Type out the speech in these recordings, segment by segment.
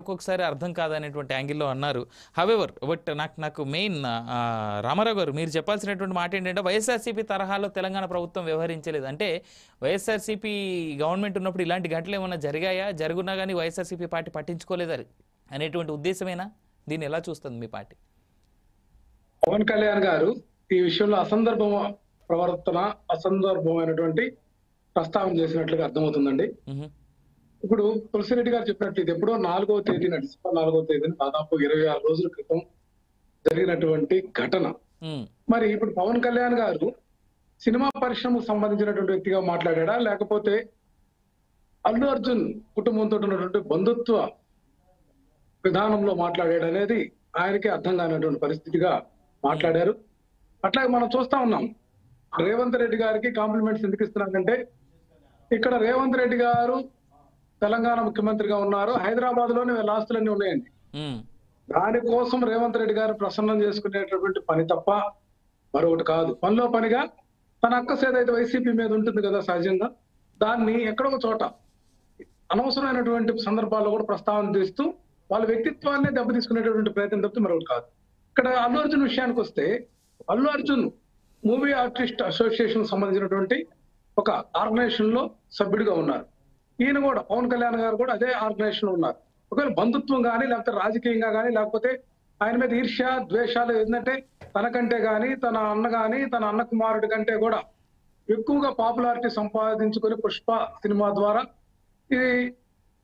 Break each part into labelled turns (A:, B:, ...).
A: ఒక్కొక్కసారి అర్థం కాదనేటువంటి యాంగిల్లో అన్నారు. హవెవర్ బట్ నాకు మెయిన్ రామారావు గారు మీరు చెప్పాల్సినటువంటి మాట ఏంటంటే వైఎస్ఆర్సీపీ తరహాలో తెలంగాణ ప్రభుత్వం వ్యవహరించలేదు. అంటే వైఎస్ఆర్సీపీ గవర్నమెంట్ ఉన్నప్పుడు ఇలాంటి ఘటనలు ఏమైనా జరిగాయా? జరుగున్నా కానీ వైఎస్ఆర్సీపీ పార్టీ పట్టించుకోలేదు అనేటువంటి ఉద్దేశమేనా? దీన్ని ఎలా చూస్తుంది మీ పార్టీ?
B: పవన్ కళ్యాణ్ గారు ఈ విషయంలో అసందర్భమైనటువంటి ప్రస్తావన చేసినట్లుగా అర్థమవుతుందండి. ఇప్పుడు తులసిరెడ్డి గారు చెప్పినట్లు ఇది ఎప్పుడో 4వ తేదీన డిసెంబర్ 4వ తేదీన దాదాపు 26 రోజుల క్రితం జరిగినటువంటి ఘటన. మరి ఇప్పుడు పవన్ కళ్యాణ్ గారు సినిమా పరిశ్రమకు సంబంధించినటువంటి వ్యక్తిగా మాట్లాడా, లేకపోతే అల్లు అర్జున్ కుటుంబంతో ఉన్నటువంటి బంధుత్వ విధానంలో మాట్లాడాడు అనేది ఆయనకే అర్థం కానటువంటి పరిస్థితిగా మాట్లాడారు. అట్లాగే మనం చూస్తా ఉన్నాం, రేవంత్ రెడ్డి గారికి కాంప్లిమెంట్స్ ఎందుకు ఇస్తున్నారంటే ఇక్కడ రేవంత్ రెడ్డి గారు తెలంగాణ ముఖ్యమంత్రిగా ఉన్నారు, హైదరాబాద్ లోనే వీళ్ళ ఆస్తులన్నీ ఉన్నాయండి. దానికోసం రేవంత్ రెడ్డి గారు ప్రసన్నం చేసుకునేటటువంటి పని తప్ప మరొకటి కాదు. పనిలో పనిగా తన అక్కసు ఏదైతే వైసీపీ మీద ఉంటుంది కదా సహజంగా, దాన్ని ఎక్కడో ఒక చోట అనవసరమైనటువంటి సందర్భాల్లో కూడా ప్రస్తావన చేస్తూ వాళ్ళ వ్యక్తిత్వాన్ని దెబ్బతీసుకునేటటువంటి ప్రయత్నం తప్పితే మరొకటి కాదు. ఇక్కడ అల్లు అర్జున్ విషయానికి వస్తే, Allu Arjun movie artist association సంబంధించినటువంటి ఒక ఆర్గనైజేషన్ లో సభ్యుడిగా ఉన్నారు. ఈయన కూడా పవన్ కళ్యాణ్ గారు కూడా అదే ఆర్గనైజేషన్ లో ఉన్నారు. ఒకవేళ బంధుత్వం కానీ లేకపోతే రాజకీయంగా కానీ లేకపోతే ఆయన మీద ఈర్ష్య ద్వేషాలు ఏంటంటే తనకంటే కానీ తన అన్న కానీ తన అన్న కుమారుడి కంటే కూడా ఎక్కువగా పాపులారిటీ సంపాదించుకొని పుష్ప సినిమా ద్వారా ఇది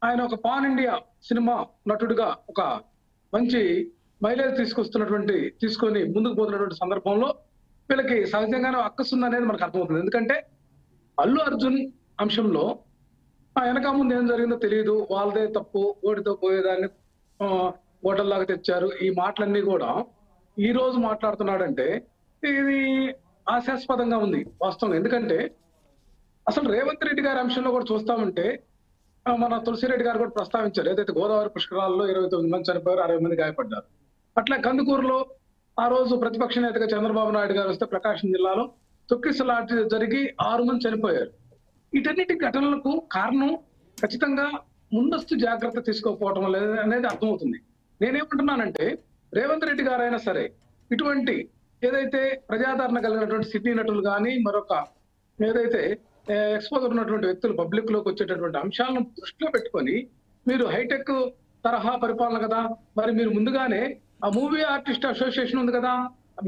B: ఆయన ఒక పాన్ ఇండియా సినిమా నటుడిగా ఒక మంచి మైలేజ్ తీసుకొని ముందుకు పోతున్నటువంటి సందర్భంలో వీళ్ళకి సహజంగానే అక్కసుంది అనేది మనకు అర్థమవుతుంది. ఎందుకంటే అల్లు అర్జున్ అంశంలో వెనక ముందు ఏం జరిగిందో తెలియదు, వాళ్ళదే తప్పు, ఓడితో పోయేదాన్ని ఓటర్లాగా తెచ్చారు, ఈ మాటలన్నీ కూడా ఈ రోజు మాట్లాడుతున్నాడంటే ఇది హాస్యాస్పదంగా ఉంది వాస్తవం. ఎందుకంటే అసలు రేవంత్ రెడ్డి గారి అంశంలో కూడా చూస్తామంటే మన తులసిరెడ్డి గారు కూడా ప్రస్తావించారు, ఏదైతే గోదావరి పుష్కరాల్లో 29 మంది చనిపోయారు, 60 మంది గాయపడ్డారు. అట్లా కందుకూరులో ఆ రోజు ప్రతిపక్ష నేతగా చంద్రబాబు నాయుడు గారు వస్తే ప్రకాశం జిల్లాలో తొక్కిసలాట జరిగి 6 మంది చనిపోయారు. వీటన్నిటి ఘటనలకు కారణం ఖచ్చితంగా ముందస్తు జాగ్రత్త తీసుకోకపోవటం అనేది అర్థమవుతుంది. నేనేమంటున్నానంటే రేవంత్ రెడ్డి గారు అయినా సరే ఇటువంటి ఏదైతే ప్రజాదరణ కలిగినటువంటి సినీ నటులు కానీ మరొక ఏదైతే ఎక్స్పోజర్ ఉన్నటువంటి వ్యక్తులు పబ్లిక్ లోకి వచ్చేటటువంటి అంశాలను దృష్టిలో పెట్టుకొని మీరు హైటెక్ తరహా పరిపాలన కదా, మరి మీరు ముందుగానే ఆ మూవీ ఆర్టిస్ట్ అసోసియేషన్ ఉంది కదా,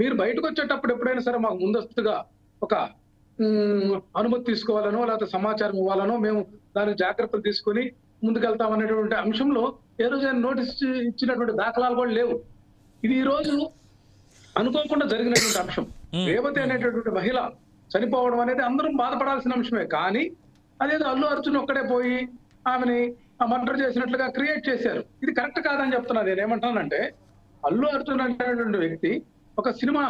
B: మీరు బయటకు వచ్చేటప్పుడు ఎప్పుడైనా సరే మాకు ముందస్తుగా ఒక అనుమతి తీసుకోవాలనో లేకపోతే సమాచారం ఇవ్వాలనో మేము దానికి జాగ్రత్తలు తీసుకొని ముందుకెళ్తామనేటువంటి అంశంలో ఏ రోజైనా నోటీస్ ఇచ్చినటువంటి దాఖలాలు కూడా లేవు. ఇది ఈ రోజు అనుకోకుండా జరిగినటువంటి అంశం. రేవతి అనేటటువంటి మహిళ చనిపోవడం అనేది అందరం బాధపడాల్సిన అంశమే. కానీ అదేదో అల్లు అర్జున్ ఒక్కడే పోయి ఆమెని మర్డర్ చేసినట్లుగా క్రియేట్ చేశారు. ఇది కరెక్ట్ కాదని చెప్తున్నా. నేను ఏమంటానంటే అల్లు అర్జున్ అనేటువంటి వ్యక్తి ఒక సినిమా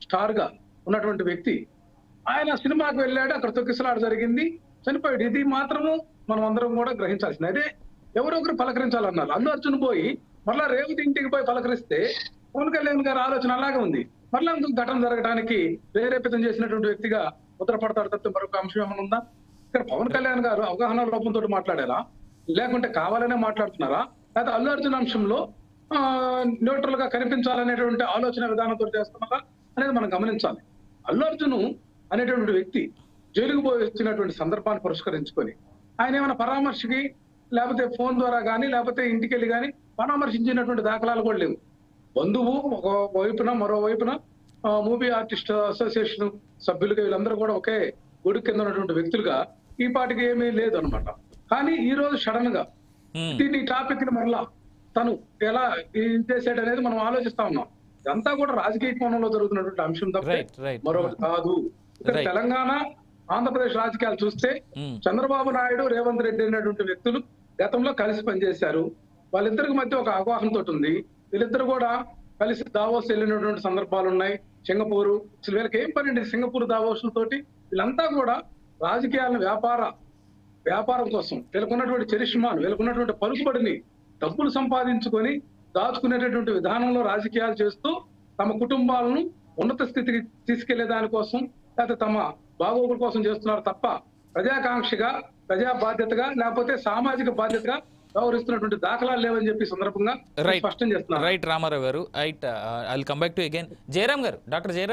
B: స్టార్ గా ఉన్నటువంటి వ్యక్తి, ఆయన సినిమాకు వెళ్ళాడు, అక్కడ తొక్కిసలాట జరిగింది, చనిపోయాడు. ఇది మాత్రము మనం అందరం కూడా గ్రహించాల్సింది. అదే ఎవరో ఒకరు పలకరించాలన్నారు. అల్లు అర్జున్ పోయి మళ్ళా రేవతి ఇంటికి పోయి పలకరిస్తే పవన్ కళ్యాణ్ గారి ఆలోచన అలాగే ఉంది. మళ్ళా అందుకు ఘటన జరగడానికి ప్రేరేపితం చేసినటువంటి వ్యక్తిగా ఉత్తరపడతాడు తప్పితే మరొక అంశం ఏమైనా ఉందా? ఇక్కడ పవన్ కళ్యాణ్ గారు అవగాహన లోపంతో మాట్లాడారా, లేకుంటే కావాలనే మాట్లాడుతున్నారా, లేకపోతే అల్లు అర్జున్ అంశంలో న్యూట్రల్ గా కనిపించాలనేటువంటి ఆలోచన విధానంతో చేస్తున్నారా అనేది మనం గమనించాలి. అల్లు అర్జున్ అనేటువంటి వ్యక్తి జైలుకు పోయి వచ్చినటువంటి సందర్భాన్ని పురస్కరించుకొని ఆయన ఏమైనా పరామర్శకి లేకపోతే ఫోన్ ద్వారా కానీ లేకపోతే ఇంటికి వెళ్ళి కానీ పరామర్శించినటువంటి దాఖలాలు కూడా లేవు. బంధువు ఒక వైపున మరోవైపున మూవీ ఆర్టిస్ట్ అసోసియేషన్ సభ్యులుగా వీళ్ళందరూ కూడా ఒకే గొడుగు కింద ఉన్నటువంటి వ్యక్తులుగా ఈ పాటికి ఏమీ లేదు అనమాట. కానీ ఈ రోజు సడన్ గా దీన్ని టాపిక్ ని మరలా తను ఎలా చేసాడు అనేది మనం ఆలోచిస్తా ఉన్నాం. ఇదంతా కూడా రాజకీయ కోణంలో జరుగుతున్నటువంటి అంశం తప్ప మరొకటి కాదు. ఇక్కడ తెలంగాణ ఆంధ్రప్రదేశ్ రాజకీయాలు చూస్తే చంద్రబాబు నాయుడు రేవంత్ రెడ్డి అనేటువంటి వ్యక్తులు గతంలో కలిసి పనిచేశారు. వాళ్ళిద్దరికి మధ్య ఒక అవగాహనతో ఉంది. వీళ్ళిద్దరు కూడా కలిసి దావోస్ వెళ్ళినటువంటి సందర్భాలు ఉన్నాయి. సింగపూరు, అసలు వీళ్ళకి ఏం పని అండి సింగపూర్ దావోసులతోటి? వీళ్ళంతా కూడా రాజకీయాలను వ్యాపారం కోసం వీళ్ళకున్నటువంటి చరిష్మాను వీళ్ళకున్నటువంటి పలుకుబడిని డబ్బులు సంపాదించుకొని దాచుకునేటటువంటి విధానంలో రాజకీయాలు చేస్తూ తమ కుటుంబాలను ఉన్నత స్థితికి తీసుకెళ్లే దానికోసం లేకపోతే తమ బాగోగుల కోసం చేస్తున్నారు తప్ప ప్రజాకాంక్షగా ప్రజా బాధ్యతగా లేకపోతే సామాజిక బాధ్యతగా వ్యవహరిస్తున్నటువంటి దాఖలాలు లేవని చెప్పి సందర్భంగా
A: రైట్
B: స్పష్టం చేస్తున్నారు.
A: రైట్ రామారావు గారు. Right I will come back to again. Jayaram గారు, డాక్టర్ జయరామ్